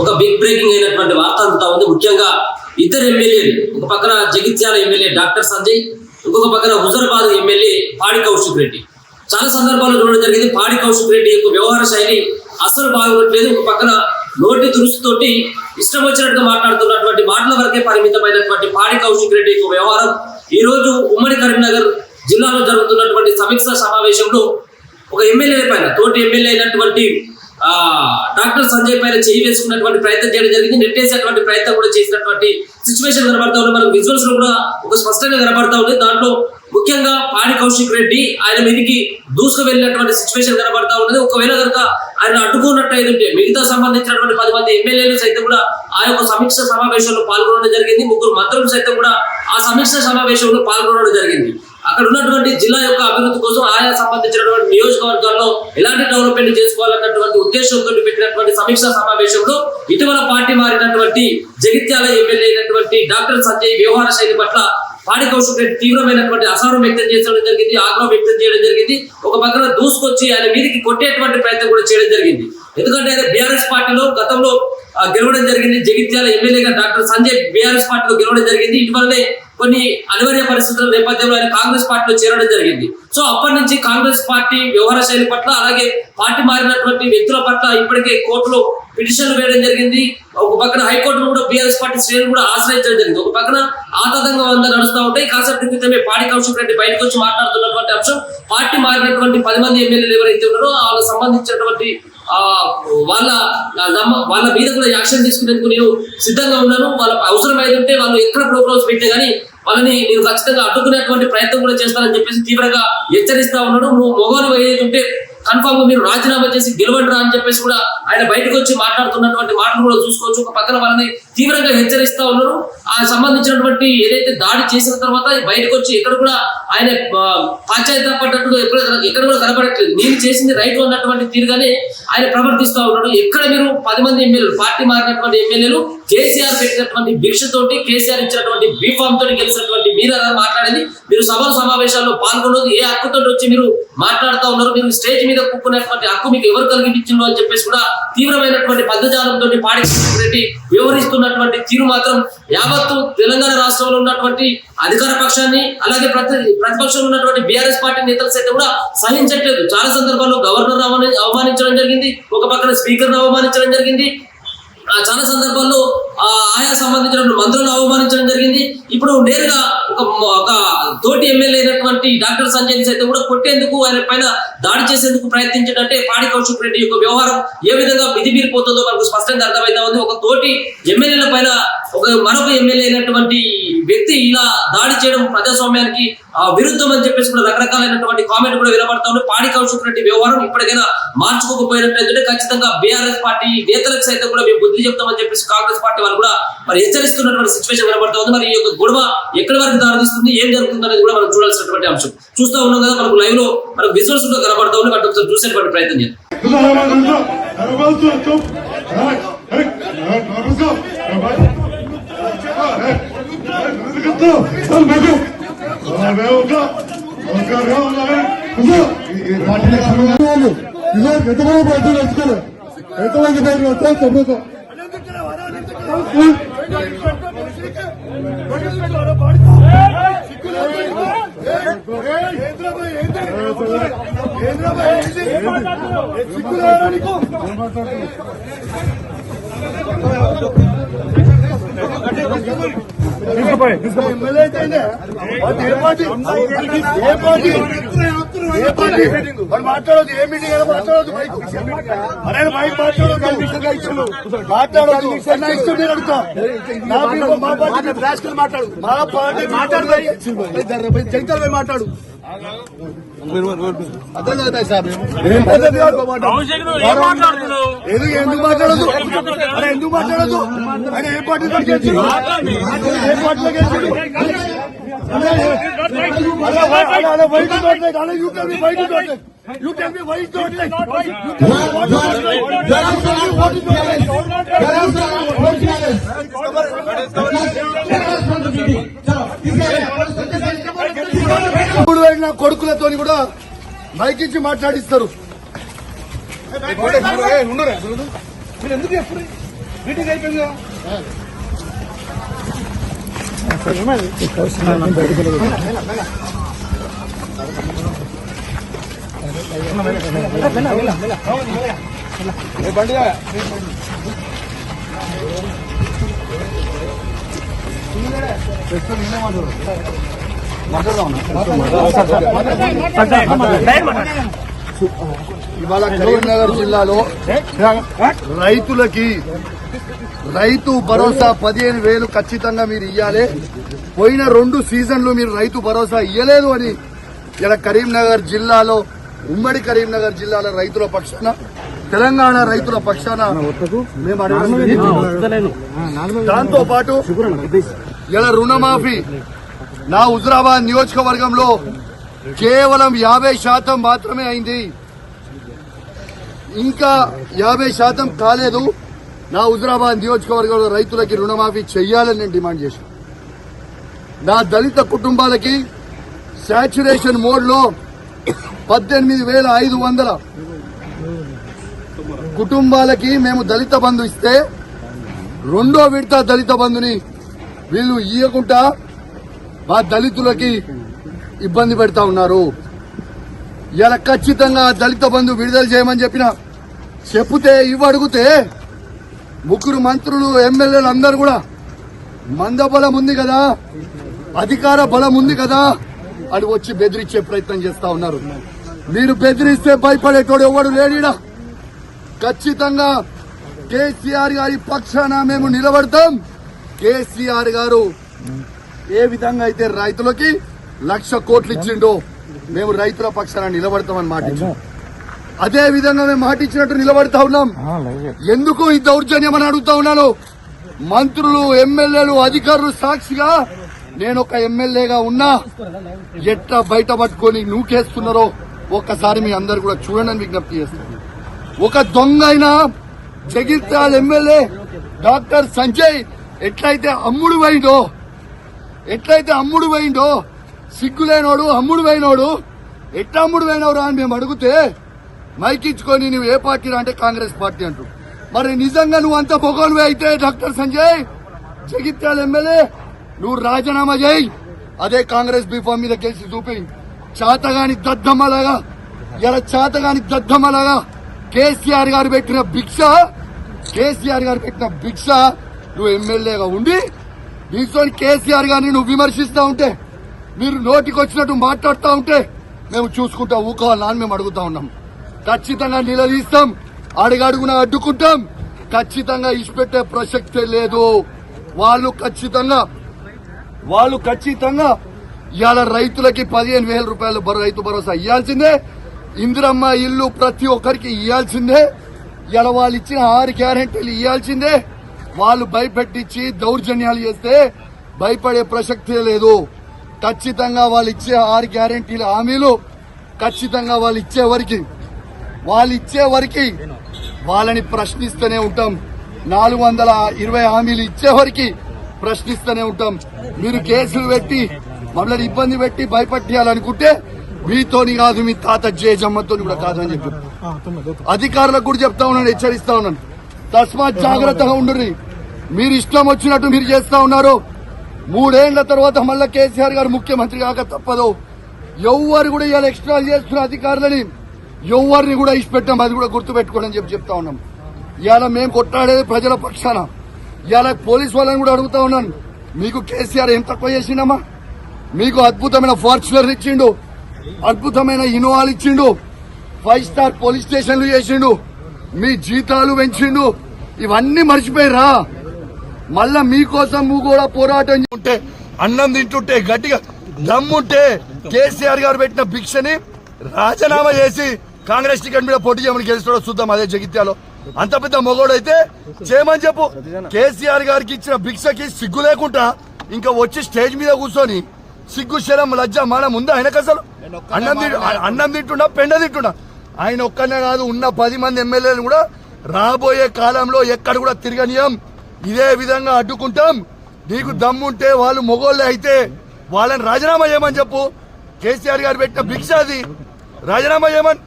ఒక big breaking అయినటువంటి వార్త అందుతా ఉంది. ముఖ్యంగా ఇద్దరు ఎమ్మెల్యేలు, ఒక పక్కన జగిత్యాల ఎమ్మెల్యే డాక్టర్ సంజయ్, ఇంకొక పక్కన హుజరాబాద్ ఎమ్మెల్యే పాడి కౌశిక్ రెడ్డి. చాలా సందర్భాల్లో చూడడం జరిగింది. పాడి కౌశిక్ రెడ్డి యొక్క వ్యవహార శైలి అస్సలు బాగుండట్లేదు. ఒక పక్కన నోటి దురుస్తుతోటి ఇష్టం వచ్చినట్టుగా మాట్లాడుతున్నటువంటి మాటల వరకే పరిమితమైనటువంటి పాడి కౌశిక్ రెడ్డి యొక్క వ్యవహారం ఈ రోజు ఉమ్మడి కరీంనగర్ జిల్లాలో జరుగుతున్నటువంటి సమీక్ష సమావేశంలో ఒక ఎమ్మెల్యే పైన, తోటి ఎమ్మెల్యే అయినటువంటి డాక్టర్ సంజయ్ పైన చేయి వేసుకున్నటువంటి ప్రయత్నం చేయడం జరిగింది. నెట్టేసేటువంటి ప్రయత్నం కూడా చేసినటువంటి సిచ్యువేషన్ కనబడతా ఉంది. మనకు విజువల్స్ లో కూడా ఒక స్పష్టంగా కనబడతా ఉంది. దాంట్లో ముఖ్యంగా పాడి కౌశిక్ రెడ్డి ఆయన మీదికి దూసుకు వెళ్ళినటువంటి సిచ్యువేషన్ కనబడతా ఉన్నది. ఒకవేళ కనుక ఆయన అడ్డుకున్నట్టు అయితే మిగతా సంబంధించినటువంటి 10 మంది ఎమ్మెల్యేలు సైతం కూడా ఆ యొక్క సమీక్ష సమావేశంలో పాల్గొనడం జరిగింది. 3 మంత్రులు సైతం కూడా ఆ సమీక్ష సమావేశంలో పాల్గొనడం జరిగింది. అక్కడ ఉన్నటువంటి జిల్లా యొక్క అభివృద్ధి కోసం ఆయా సంబంధించినటువంటి నియోజకవర్గాల్లో ఎలాంటి డెవలప్మెంట్ చేసుకోవాలన్నటువంటి ఉద్దేశంతో పెట్టినటువంటి సమీక్షా సమావేశంలో ఇటీవల పార్టీ మారినటువంటి జగిత్యాల ఎమ్మెల్యే అయినటువంటి డాక్టర్ సంజయ్ వ్యవహార శైలి పట్ల పాడి కౌశిక్ రెడ్డి తీవ్రమైనటువంటి అసహనం వ్యక్తం చేయడం జరిగింది, ఆగ్రహం వ్యక్తం చేయడం జరిగింది. ఒక పక్కన దూసుకొచ్చి ఆయన మీదకి కొట్టేటువంటి ప్రయత్నం కూడా చేయడం జరిగింది. ఎందుకంటే ఆయన బీఆర్ఎస్ పార్టీలో గతంలో గెలవడం జరిగింది. జగిత్యాల ఎమ్మెల్యేగా డాక్టర్ సంజయ్ బీఆర్ఎస్ పార్టీలో గెలవడం జరిగింది. ఇటీవలనే కొన్ని అనివార్య పరిస్థితుల నేపథ్యంలో ఆయన కాంగ్రెస్ పార్టీలో చేరడం జరిగింది. సో అప్పటి నుంచి కాంగ్రెస్ పార్టీ వ్యవహార శైలి పట్ల, అలాగే పార్టీ మారినటువంటి వ్యక్తుల పట్ల ఇప్పటికే కోర్టులో పిటిషన్లు వేయడం జరిగింది. ఒక పక్కన హైకోర్టును కూడా బీఆర్ఎస్ పార్టీ శ్రేణులు కూడా ఆశ్రయించడం జరిగింది. ఒక పక్కన ఆతతంగా నడుస్తూ ఉంటాయి. కాసేపు క్రితమే పాడి కౌశిక్ రెడ్డి బయటకు వచ్చి మాట్లాడుతున్నటువంటి అంశం, పార్టీ మారినటువంటి 10 మంది ఎమ్మెల్యేలు ఎవరైతే ఉన్నారో వాళ్ళకి సంబంధించినటువంటి వాళ్ళ మీద కూడా యాక్షన్ తీసుకునేందుకు నేను సిద్ధంగా ఉన్నాను. వాళ్ళ అవసరం అయితే వాళ్ళు ఎక్కడ ప్రోగ్రామ్స్ పెట్టే కానీ వాళ్ళని నేను ఖచ్చితంగా అడ్డుకునేటువంటి ప్రయత్నం కూడా చేస్తానని చెప్పేసి తీవ్రంగా హెచ్చరిస్తా ఉన్నాడు. నువ్వు మొగలు ఏదైతే ఉంటే కన్ఫామ్ గా మీరు రాజీనామా చేసి గెలవండి అని చెప్పేసి కూడా ఆయన బయటకు వచ్చి మాట్లాడుతున్నటువంటి మాటలు కూడా చూసుకోవచ్చు. ఒక పక్కన వాళ్ళని తీవ్రంగా హెచ్చరిస్తా ఉన్నారు. ఆ సంబంధించినటువంటి ఏదైతే దాడి చేసిన తర్వాత బయటకు వచ్చి ఎక్కడ కూడా ఆయన పాశ్చాత్య పడ్డట్టుగా ఎక్కడ కూడా కనబడట్లేదు. నేను చేసింది రైట్ అన్నటువంటి తీరుగానే ఆయన ప్రవర్తిస్తూ ఉన్నాడు. ఎక్కడ మీరు 10 మంది ఎమ్మెల్యేలు, పార్టీ మారినటువంటి ఎమ్మెల్యేలు కేసీఆర్ పెట్టినటువంటి భిక్షతోటి, కేసీఆర్ ఇచ్చినటువంటి బీఫామ్ తోటి గెలిచినటువంటి మీరు అలా మాట్లాడింది, మీరు సభల సమావేశాల్లో పాల్గొనదు, ఏ హక్కుతో వచ్చి మీరు మాట్లాడుతూ ఉన్నారు, మీరు స్టేజ్ మీద కూర్చున్నటువంటి హక్కు మీకు ఎవరు కలిగించిందో అని చెప్పేసి కూడా తీవ్రమైనటువంటి పద్ధజాలంతో పాడి రెడ్డి వ్యవహరిస్తున్నటువంటి తీరు మాత్రం యావత్తు తెలంగాణ రాష్ట్రంలో ఉన్నటువంటి అధికార పక్షాన్ని, అలాగే ప్రతిపక్షంలో ఉన్నటువంటి బీఆర్ఎస్ పార్టీ నేతలు సైతం కూడా సహించట్లేదు. చాలా సందర్భాల్లో గవర్నర్ అవమానించడం జరిగింది, ఒక పక్కన స్పీకర్ అవమానించడం జరిగింది, చాలా సందర్భాల్లో ఆయా సంబంధించిన మంత్రులను అవమానించడం జరిగింది. ఇప్పుడు నేరుగా ఒక తోటి ఎమ్మెల్యే అయినటువంటి డాక్టర్ సంజయ్ సైతం కూడా కొట్టేందుకు, ఆయన పైన దాడి చేసేందుకు ప్రయత్నించినట్టే పాడి కౌశిక్ రెడ్డి యొక్క వ్యవహారం ఏ విధంగా మితిమీరిపోతుందో మనకు స్పష్టంగా అర్థమైతా ఉంది. ఒక తోటి ఎమ్మెల్యేల పైన మరొక ఎమ్మెల్యే అయినటువంటి వ్యక్తి ఇలా దాడి చేయడం ప్రజాస్వామ్యానికి విరుద్ధం అని చెప్పేసి కూడా రకరకాలైనటువంటి కామెంట్ కూడా వినబడతా ఉంది. పాడి కౌశిక్ రెడ్డి వ్యవహారం ఇప్పటికైనా మార్చుకోకపోయినట్లయితే ఖచ్చితంగా బీఆర్ఎస్ పార్టీ నేతలకు సైతం కూడా మేము బుద్ధి చెప్తామని చెప్పేసి కాంగ్రెస్ పార్టీ వాళ్ళు కూడా మరి హెచ్చరిస్తున్నటువంటి సిచ్యువేషన్ కనబడతా ఉంది. మరి ఈ యొక్క గొడవ ఎక్కడి వరకు దారితీస్తుంది, ఏం జరుగుతుంది అనేది కూడా మనం చూడాల్సినటువంటి అంశం. చూస్తూ ఉన్నాం కదా, మనకు లైవ్ లో మనకు విజువల్స్ కూడా కనబడతా ఉంది. వాటి ఒకసారి చూసేటువంటి ప్రయత్నం చేద్దాం. మాట్లాడదు, ఏ మీటింగ్ అయినా మాట్లాడదు, అరే బైక్ మాట్లాడదు, మాట్లాడదు మా పార్టీ మాట్లాడు, మా పార్టీ మాట్లాడు, జగిత్యాల మాట్లాడు. ఎందుకు మాట్లాడదు, అరే ఎందుకు మాట్లాడదు, ఆయన ఏ పార్టీలో గెలిచింది, ఏ పార్టీలో గెలిచింది, you tell me why you don't like, కొడుకులతో కూడా మైక్ ఇచ్చి మాట్లాడిస్తారు. మీటింగ్ అయిపోయింది. బండి ఇవాళ కరీంనగర్ జిల్లాలో రైతులకి రైతు భరోసా 15,000 ఖచ్చితంగా మీరు ఇయ్యాలి. పోయిన 2 సీజన్లు మీరు రైతు భరోసా ఇయ్యలేదు అని ఇలా కరీంనగర్ జిల్లాలో ఉమ్మడి కరీంనగర్ జిల్లాలో రైతుల పక్షాన తెలంగాణ రైతుల పక్షాన మేము దాంతో పాటు ఇలా రుణమాఫీ నా హుజురాబాద్ నియోజకవర్గంలో కేవలం 50% మాత్రమే అయింది. ఇంకా 50% కాలేదు. నా హుజురాబాద్ నియోజకవర్గంలో రైతులకి రుణమాఫీ చెయ్యాలని నేను డిమాండ్ చేశాను. నా దళిత కుటుంబాలకి శాచ్యురేషన్ మోడ్ లో 18,500 కుటుంబాలకి మేము దళిత బంధు ఇస్తే 2వ విడత దళిత బంధుని వీళ్ళు ఇయ్యకుండా మా దళితులకి ఇబ్బంది పెడతా ఉన్నారు. ఇలా ఖచ్చితంగా దళిత బంధు విడుదల చేయమని చెప్తే ఇవ్వడుగుతే 3 మంత్రులు ఎమ్మెల్యేలు అందరూ కూడా మందబలం ఉంది కదా, అధికార బలం ఉంది కదా అని వచ్చి బెదిరించే ప్రయత్నం చేస్తా ఉన్నారు. మీరు బెదిరిస్తే భయపడేటోడు ఎవడు లేడీడా. ఖచ్చితంగా కేసీఆర్ గారి పక్షాన మేము నిలబడతాం. కేసీఆర్ గారు ఏ విధంగా అయితే రైతులకి 1,00,000 కోట్లు ఇచ్చిండో మేము రైతుల పక్షాన నిలబడతామని మాట ఇచ్చాం. అదే విధంగా మేము మాట ఇచ్చినట్టు నిలబడతా ఉన్నాం. ఎందుకు ఈ దౌర్జన్యం అని అడుగుతా ఉన్నాను. మంత్రులు ఎమ్మెల్యేలు అధికారులు సాక్షిగా నేను ఒక ఎమ్మెల్యేగా ఉన్నా ఎట్లా బయట పట్టుకొని నూకేస్తున్నారో ఒక్కసారి మీ అందరు కూడా చూడండి విజ్ఞప్తి చేస్తాను. ఒక దొంగ అయిన జగిత్యాల ఎమ్మెల్యే డాక్టర్ సంజయ్ ఎట్లయితే అమ్ముడు పోయిండో సిగ్గులేనోడు అమ్ముడు పోయినోడు ఎట్లా అమ్ముడు పోయినవరా అని మేము అడిగితే మైకిచ్చుకొని నువ్వు ఏ పార్టీ అంటే కాంగ్రెస్ పార్టీ అంటూ. మరి నిజంగా నువ్వు అంత పొగలువే అయితే డాక్టర్ సంజయ్ జగిత్యాల ఎమ్మెల్యే నువ్వు రాజీనామా చేయి. అదే కాంగ్రెస్ బీఫామ్ మీద కేసు చూపి చాతగాని దద్దమ్మలాగా కేసీఆర్ గారు పెట్టిన భిక్ష నువ్వు ఎమ్మెల్యేగా ఉండి దీంతో కేసీఆర్ గారిని నువ్వు విమర్శిస్తా ఉంటే, మీరు నోటికి వచ్చినట్టు మాట్లాడుతూ ఉంటే మేము చూసుకుంటా ఊకోవాలని అని మేము అడుగుతా ఉన్నాం. ఖచ్చితంగా నిలదీస్తాం, అడుగడుగున అడ్డుకుంటాం. ఖచ్చితంగా ఇచ్చిపెట్టే ప్రసక్తే లేదు. వాళ్ళు ఖచ్చితంగా ఇవాళ రైతులకి 15,000 రూపాయలు రైతు భరోసా ఇవ్వాల్సిందే. ఇందిరమ్మ ఇల్లు ప్రతి ఒక్కరికి ఇవ్వాల్సిందే. ఇలా వాళ్ళు ఇచ్చిన 6 గ్యారెంటీలు ఇవ్వాల్సిందే. వాళ్ళు భయపెట్టించి దౌర్జన్యాలు చేస్తే భయపడే ప్రసక్తే లేదు. ఖచ్చితంగా వాళ్ళు ఇచ్చే 6 గ్యారెంటీల హామీలు ఖచ్చితంగా వాళ్ళు ఇచ్చే వరకు వాళ్ళని ప్రశ్నిస్తూనే ఉంటాం. 420 హామీలు ఇచ్చే వరకు ప్రశ్నిస్తూనే ఉంటాం. మీరు కేసులు పెట్టి మమ్మల్ని ఇబ్బంది పెట్టి భయపట్టియాలనుకుంటే మీతోని కాదు, మీ తాత జేజమ్మతో కూడా కాదని చెప్పి అధికారులకు కూడా చెప్తా ఉన్నాను, హెచ్చరిస్తా ఉన్నాను. తస్మాత్ జాగ్రత్తగా ఉండుర్రి. మీరు ఇష్టం వచ్చినట్టు మీరు చేస్తా ఉన్నారు. 3 ఏళ్ల తర్వాత మళ్ళా కేసీఆర్ గారు ముఖ్యమంత్రి కాక తప్పదు. ఎవరు కూడా ఇలా ఎక్స్ట్రా చేస్తున్న అధికారులని ఎవరిని కూడా ఇచ్చిపెట్టాం. అది కూడా గుర్తుపెట్టుకోండి అని చెప్తా ఉన్నాం. ఇవాళ మేము కొట్టాడేది ప్రజల పక్షాన. ఇవాళ పోలీసు వాళ్ళని కూడా అడుగుతా ఉన్నాను, మీకు కేసీఆర్ ఏం తక్కువ చేసిండమ్మా? మీకు అద్భుతమైన ఫార్చునర్ ఇచ్చిండు, అద్భుతమైన ఇన్నోవాలు ఇచ్చిండు, 5 స్టార్ పోలీస్ స్టేషన్లు చేసిండు, మీ జీతాలు పెంచిండు. ఇవన్నీ మర్చిపోయిరా. మళ్ళా మీకోసం కూడా పోరాటం ఉంటే అన్నం తింటుంటే గట్టిగా దమ్ముంటే కేసీఆర్ గారు పెట్టిన భిక్షని రాజీనామా చేసి కాంగ్రెస్ టికెట్ మీద పోటీ చేయమని గెలుస్తాడో చూద్దాం. అదే జగిత్యాలో అంత పెద్ద మొగోడు అయితే చేయమని చెప్పు. కేసీఆర్ గారికి ఇచ్చిన భిక్షకి సిగ్గు లేకుండా ఇంకా వచ్చి స్టేజ్ మీద కూర్చొని సిగ్గు శరం లజ్జ మానం ఉందా ఆయనకు? అసలు అన్నం తింటున్నా పెండ తింటున్నా. ఆయన ఒక్కనే కాదు, ఉన్న 10 మంది ఎమ్మెల్యేలు కూడా రాబోయే కాలంలో ఎక్కడ కూడా తిరగనీయం. ఇదే విధంగా అడ్డుకుంటాం. నీకు దమ్ముంటే వాళ్ళు మొగోళ్ళే అయితే వాళ్ళని రాజీనామా చేయమని చెప్పు. కేసీఆర్ గారు పెట్టిన భిక్ష అది, రాజీనామా చేయమని.